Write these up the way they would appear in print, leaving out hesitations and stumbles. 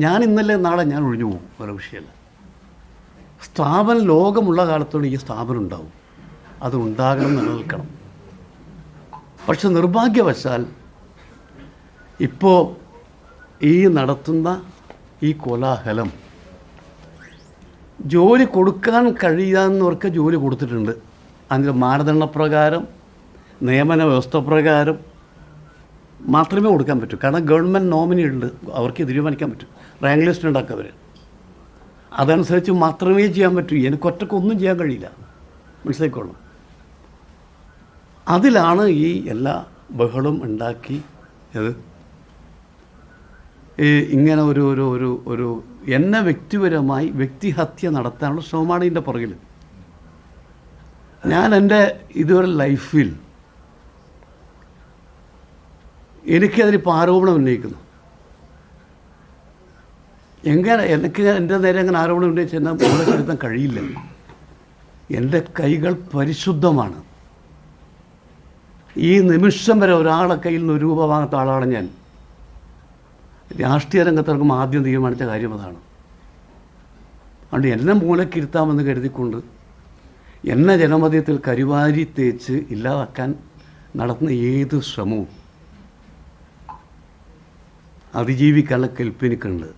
ഞാൻ ഇന്നലെ നാളെ ഞാൻ ഒഴിഞ്ഞു പോകും, വേറെ വിഷയമല്ല. സ്ഥാപനം ലോകമുള്ള കാലത്തോടെ ഈ സ്ഥാപനം ഉണ്ടാവും, അത് ഉണ്ടാകണം, നിലനിൽക്കണം. പക്ഷെ നിർഭാഗ്യവശാൽ ഇപ്പോൾ ഈ നടത്തുന്ന ഈ കോലാഹലം ജോലി കൊടുക്കാൻ കഴിയാവുന്നവർക്ക് ജോലി കൊടുത്തിട്ടുണ്ട്. അതിൻ്റെ മാനദണ്ഡപ്രകാരം നിയമന വ്യവസ്ഥ പ്രകാരം മാത്രമേ കൊടുക്കാൻ പറ്റൂ. കാരണം ഗവൺമെൻറ് നോമിനി ഉണ്ട്, അവർക്ക് തീരുമാനിക്കാൻ പറ്റും. റാങ്ക് ലിസ്റ്റ് ഉണ്ടാക്കുക അവർ, അതനുസരിച്ച് മാത്രമേ ചെയ്യാൻ പറ്റൂ. എനിക്ക് ഒറ്റക്കൊന്നും ചെയ്യാൻ കഴിയില്ല, മനസ്സിലായിക്കോളണം. അതിലാണ് ഈ എല്ലാ ബഹളും ഉണ്ടാക്കി ഇങ്ങനെ ഒരു ഒരു ഒരു ഒരു എന്നെ വ്യക്തിപരമായി വ്യക്തിഹത്യ നടത്താനുള്ള ശ്രമമാണ് ഇതിൻ്റെ പുറകിൽ. ഞാൻ എൻ്റെ ഇതുവരെ ലൈഫിൽ എനിക്കതിലിപ്പോൾ ആരോപണം ഉന്നയിക്കുന്നു. എനിക്ക് എൻ്റെ നേരെ അങ്ങനെ ആരോപണം ഉന്നയിച്ച് എന്നാൽ മുകളെ ചെലുത്താൻ കഴിയില്ല. എൻ്റെ കൈകൾ പരിശുദ്ധമാണ്. ഈ നിമിഷം വരെ ഒരാളെ കയ്യിൽ നിന്ന് ഒരു രൂപ വാങ്ങാത്ത ആളാണ് ഞാൻ. രാഷ്ട്രീയ രംഗത്തിറക്കും ആദ്യം തീരുമാനിച്ച കാര്യം അതാണ്. അതുകൊണ്ട് എന്നെ മൂലക്കിരുത്താമെന്ന് കരുതിക്കൊണ്ട് എന്നെ ജനമധ്യത്തിൽ കരിവാരി തേച്ച് ഇല്ലാതാക്കാൻ നടത്തുന്ന ഏത് ശ്രമവും അതിജീവിക്കാനുള്ള കെൽപ്പിനിക്കുണ്ട്.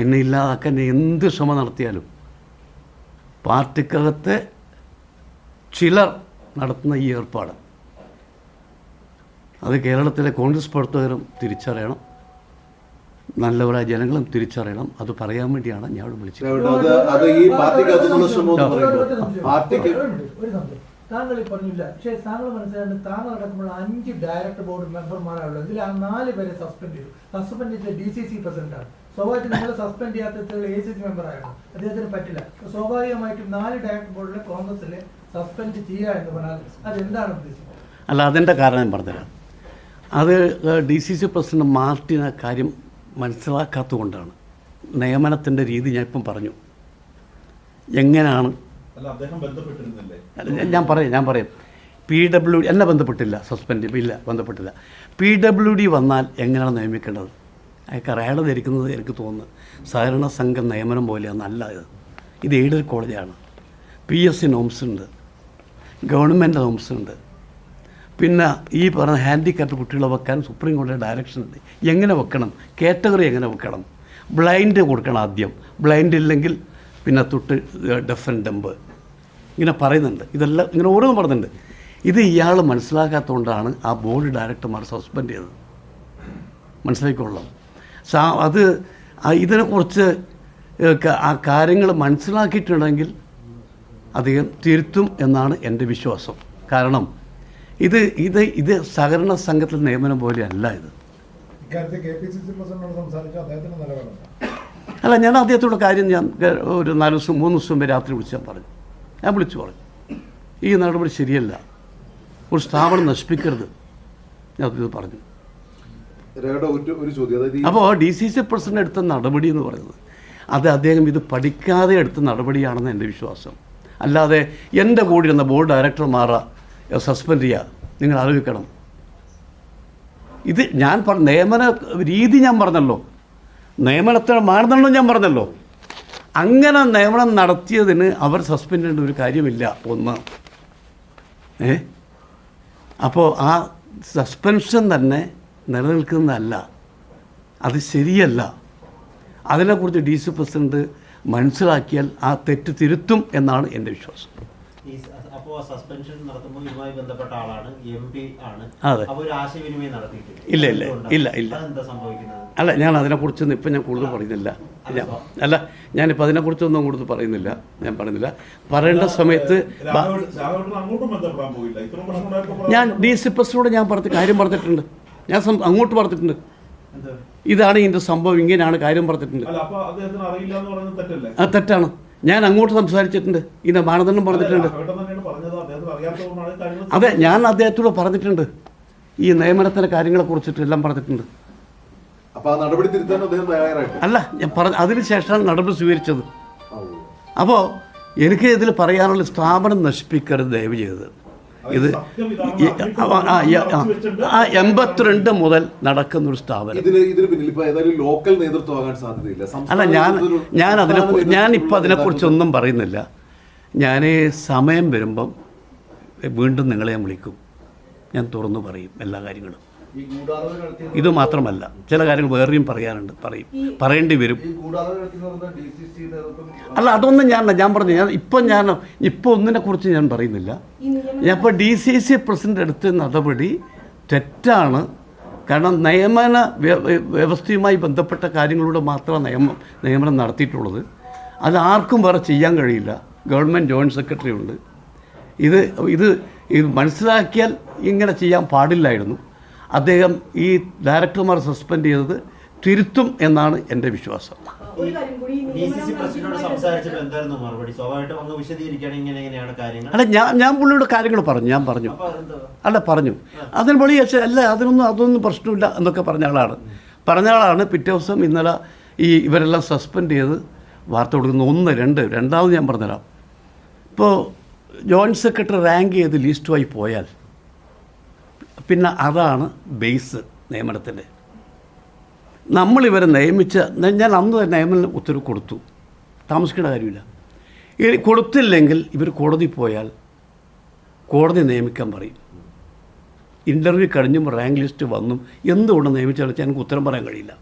എന്നെ ഇല്ലാതാക്കാൻ എന്ത് ശ്രമം നടത്തിയാലും പാർട്ടിക്കകത്തെ ചിലർ നടത്തുന്ന ഈ ഏർപ്പാട് അത് കേരളത്തിലെ കോൺഗ്രസ് പ്രവർത്തകരും തിരിച്ചറിയണം, നല്ലവരായ ജനങ്ങളും തിരിച്ചറിയണം. അത് പറയാൻ വേണ്ടിയാണ് ഞാൻ വിളിച്ചത്. താങ്കൾ ഈ പറഞ്ഞില്ല, പക്ഷേ താങ്കൾ മനസ്സിലാണ്ട് താങ്കൾ അടക്കമുള്ള 5 ഡയറക്ടർ ബോർഡ് മെമ്പർമാരാണുള്ളത്. ഇതിൽ 4 പേരെ സസ്പെൻഡ് ചെയ്തു. സസ്പെൻഡ് ചെയ്ത DCC പ്രസിഡന്റാണ്. സ്വാഭാവികമായിട്ടും നിങ്ങൾ സസ്പെൻഡ് ചെയ്യാത്ത ACC മെമ്പറായിരുന്നു, അദ്ദേഹത്തിന് പറ്റില്ല. സ്വാഭാവികമായിട്ടും 4 ഡയറക്ടർ ബോർഡിലെ കോൺഗ്രസിലെ സസ്പെൻഡ് ചെയ്യുക എന്ന് പറഞ്ഞാൽ അതെന്താണ് ഉദ്ദേശിക്കുന്നത്? അല്ല, അതിൻ്റെ കാരണം ഞാൻ പറഞ്ഞുതരാം. അത് DCC പ്രസിഡന്റ് മാർട്ടിൻ ആ കാര്യം മനസ്സിലാക്കാത്തത് കൊണ്ടാണ്. നിയമനത്തിൻ്റെ രീതി ഞാൻ ഇപ്പം പറഞ്ഞു. എങ്ങനെയാണ് ഞാൻ പറയാം. PWD എന്നെ ബന്ധപ്പെട്ടില്ല, സസ്പെൻഡ് ഇല്ല, ബന്ധപ്പെട്ടില്ല. PWD വന്നാൽ എങ്ങനെയാണ് നിയമിക്കേണ്ടത്? അയാൾക്ക് അയാളെ ധരിക്കുന്നത് എനിക്ക് തോന്നുന്നു സഹകരണ സംഘം നിയമനം പോലെയാണ്. അല്ല, ഇത് എയ്ഡഡ് കോളേജാണ്. PSC നോംസ് ഉണ്ട്, ഗവൺമെൻറ് നോംസ് ഉണ്ട്. പിന്നെ ഈ പറഞ്ഞ ഹാൻഡിക്യാപ്ഡ് കുട്ടികളെ വെക്കാൻ സുപ്രീം കോടതി ഡയറക്ഷൻ ഉണ്ട്. എങ്ങനെ വെക്കണം, കാറ്റഗറി എങ്ങനെ വെക്കണം, ബ്ലൈൻഡ് കൊടുക്കണം ആദ്യം, ബ്ലൈൻഡ് ഇല്ലെങ്കിൽ പിന്നെ തൊട്ട് ഡെഫ് ആൻഡ് ഡംബ്, ഇങ്ങനെ പറയുന്നുണ്ട്. ഇതെല്ലാം ഇങ്ങനെ ഓരോന്നും പറയുന്നുണ്ട്. ഇത് ഇയാൾ മനസ്സിലാക്കാത്തതുകൊണ്ടാണ് ആ ബോർഡ് ഡയറക്ടർമാർ സസ്പെൻഡ് ചെയ്തത്. മനസ്സിലാക്കിക്കൊള്ളാം. അത് ഇതിനെക്കുറിച്ച് ആ കാര്യങ്ങൾ മനസ്സിലാക്കിയിട്ടുണ്ടെങ്കിൽ അദ്ദേഹം തിരുത്തും എന്നാണ് എൻ്റെ വിശ്വാസം. കാരണം ഇത് സഹകരണ സംഘത്തിൽ നിയമനം പോലെയല്ല ഇത്. അല്ല, ഞാൻ അദ്ദേഹത്തോടെ കാര്യം ഞാൻ ഒരു 4 ദിവസം 3 ദിവസം മുമ്പ് രാത്രി ഞാൻ വിളിച്ചു പറഞ്ഞു ഈ നടപടി ശരിയല്ല, ഒരു സ്ഥാപനം നശിപ്പിക്കരുത്, ഞാൻ ഇത് പറഞ്ഞു. അപ്പോൾ DCC പ്രസിഡന്റ് എടുത്ത നടപടി എന്ന് പറയുന്നത് അത് അദ്ദേഹം ഇത് പഠിക്കാതെ എടുത്ത നടപടിയാണെന്ന് എൻ്റെ വിശ്വാസം. അല്ലാതെ എൻ്റെ കൂടെ ഇരുന്ന ബോർഡ് ഡയറക്ടർമാരെ സസ്പെൻഡ് ചെയ്യുക, നിങ്ങൾ ആലോചിക്കണം. ഇത് ഞാൻ നിയമന രീതി ഞാൻ പറഞ്ഞല്ലോ, നിയമനത്തിന് മാനദണ്ഡം ഞാൻ പറഞ്ഞല്ലോ. അങ്ങനെ നിയമനം നടത്തിയതിന് അവർ സസ്പെൻഡ് ചെയ്യേണ്ട ഒരു കാര്യമില്ല. ഒന്ന് അപ്പോൾ ആ സസ്പെൻഷൻ തന്നെ നിലനിൽക്കുന്നതല്ല, അത് ശരിയല്ല. അതിനെക്കുറിച്ച് DC പ്രസിഡന്റ് മനസ്സിലാക്കിയാൽ ആ തെറ്റ് തിരുത്തും എന്നാണ് എൻ്റെ വിശ്വാസം. സസ്പെൻഷൻ നടത്തുമ്പോൾ ഇതുമായി ബന്ധപ്പെട്ട ആളാണ്, MP ആണ്. ഇല്ല. അല്ല, ഞാൻ അതിനെക്കുറിച്ചൊന്നും ഇപ്പം ഞാൻ കൂടുതൽ പറയുന്നില്ല. അല്ല, ഞാനിപ്പോൾ അതിനെക്കുറിച്ചൊന്നും കൂടുതൽ പറയുന്നില്ല. പറയേണ്ട സമയത്ത് ഞാൻ DC പ്രസിഡന്റോട് ഞാൻ കാര്യം പറഞ്ഞിട്ടുണ്ട്. ഞാൻ അങ്ങോട്ട് പറഞ്ഞിട്ടുണ്ട്, ഇതാണ് ഇതിൻ്റെ സംഭവം, ഇങ്ങനെയാണ് കാര്യം പറഞ്ഞിട്ടുണ്ട്. അത് തെറ്റാണ്. ഞാൻ അങ്ങോട്ട് സംസാരിച്ചിട്ടുണ്ട്, ഇതിൻ്റെ മാനദണ്ഡം പറഞ്ഞിട്ടുണ്ട്. അതെ, ഞാൻ അദ്ദേഹത്തോട് പറഞ്ഞിട്ടുണ്ട്, ഈ നിയമനത്തിൻ്റെ കാര്യങ്ങളെ കുറിച്ചിട്ട് എല്ലാം പറഞ്ഞിട്ടുണ്ട്. അല്ല, ഞാൻ അതിനുശേഷമാണ് നടപടി സ്വീകരിച്ചത്. അപ്പോൾ എനിക്ക് ഇതിൽ പറയാനുള്ള സ്ഥാപനം നശിപ്പിക്കരുത് ദയവ് ചെയ്തത്. ഇത് 82 മുതൽ നടക്കുന്നൊരു സ്ഥാപനം. ഇതിന് പിന്നിൽ ഇപ്പൊ ഏതായാലും ലോക്കൽ നേതൃത്വമാകാൻ സാധ്യതയില്ല. അല്ല, ഞാനിപ്പോൾ അതിനെക്കുറിച്ചൊന്നും പറയുന്നില്ല. ഞാൻ സമയം വരുമ്പം വീണ്ടും നിങ്ങളെ ഞാൻ വിളിക്കും, ഞാൻ തുറന്നു പറയും എല്ലാ കാര്യങ്ങളും. ഇത് മാത്രമല്ല, ചില കാര്യങ്ങൾ വേറെയും പറയാനുണ്ട്, പറയേണ്ടി വരും. അല്ല, അതൊന്നും ഞാൻ പറഞ്ഞു. ഇപ്പോൾ ഒന്നിനെക്കുറിച്ച് ഞാൻ പറയുന്നില്ല. ഞാൻ ഇപ്പോൾ DCC പ്രസിഡന്റ് എടുത്ത നടപടി തെറ്റാണ്. കാരണം നിയമന വ്യവസ്ഥയുമായി ബന്ധപ്പെട്ട കാര്യങ്ങളിലൂടെ മാത്രമാണ് നിയമനം നടത്തിയിട്ടുള്ളത്. അത് ആർക്കും വേറെ ചെയ്യാൻ കഴിയില്ല. ഗവൺമെൻറ് ജോയിൻറ്റ് സെക്രട്ടറി ഉണ്ട്. ഇത് മനസ്സിലാക്കിയാൽ ഇങ്ങനെ ചെയ്യാൻ പാടില്ലായിരുന്നു. അദ്ദേഹം ഈ ഡയറക്ടർമാർ സസ്പെൻഡ് ചെയ്തത് തിരുത്തും എന്നാണ് എൻ്റെ വിശ്വാസം. DCC പ്രസിഡന്റിനോട് സംസാരിച്ചപ്പോൾ എന്തായിരുന്നു മറുപടി? സ്വാഭാവികമായിട്ടും അങ്ങ് വിശദീകരിക്കുകയാണ് ഇങ്ങനെയാണ് കാര്യങ്ങൾ. അല്ല, ഞാൻ പുള്ളിയുടെ കാര്യങ്ങൾ പറഞ്ഞു. അതിന് പുള്ളി അല്ല, അതൊന്നും പ്രശ്നമില്ല എന്നൊക്കെ പറഞ്ഞ ആളാണ്. പിറ്റേ ദിവസം ഇന്നലെ ഇവരെല്ലാം സസ്പെൻഡ് ചെയ്ത് വാർത്ത കൊടുക്കുന്ന രണ്ടാമത് ഞാൻ പറഞ്ഞുതരാം. ഇപ്പോൾ ജോയിൻറ്റ് സെക്രട്ടറി റാങ്ക് ചെയ്ത് ലിസ്റ്റുമായി പോയാൽ പിന്നെ അതാണ് ബേസ് നിയമനത്തിൻ്റെ. നമ്മളിവരെ ഞാൻ അന്ന് തന്നെ നിയമന ഉത്തരവ് കൊടുത്തു, താമസിക്കേണ്ട കാര്യമില്ല. കൊടുത്തില്ലെങ്കിൽ ഇവർ കോടതി പോയാൽ കോടതി നിയമിക്കാൻ പറയും. ഇൻ്റർവ്യൂ കഴിഞ്ഞും റാങ്ക് ലിസ്റ്റ് വന്നും എന്തുകൊണ്ട് നിയമിച്ചാൽ എനിക്ക് ഉത്തരം പറയാൻ കഴിയില്ല.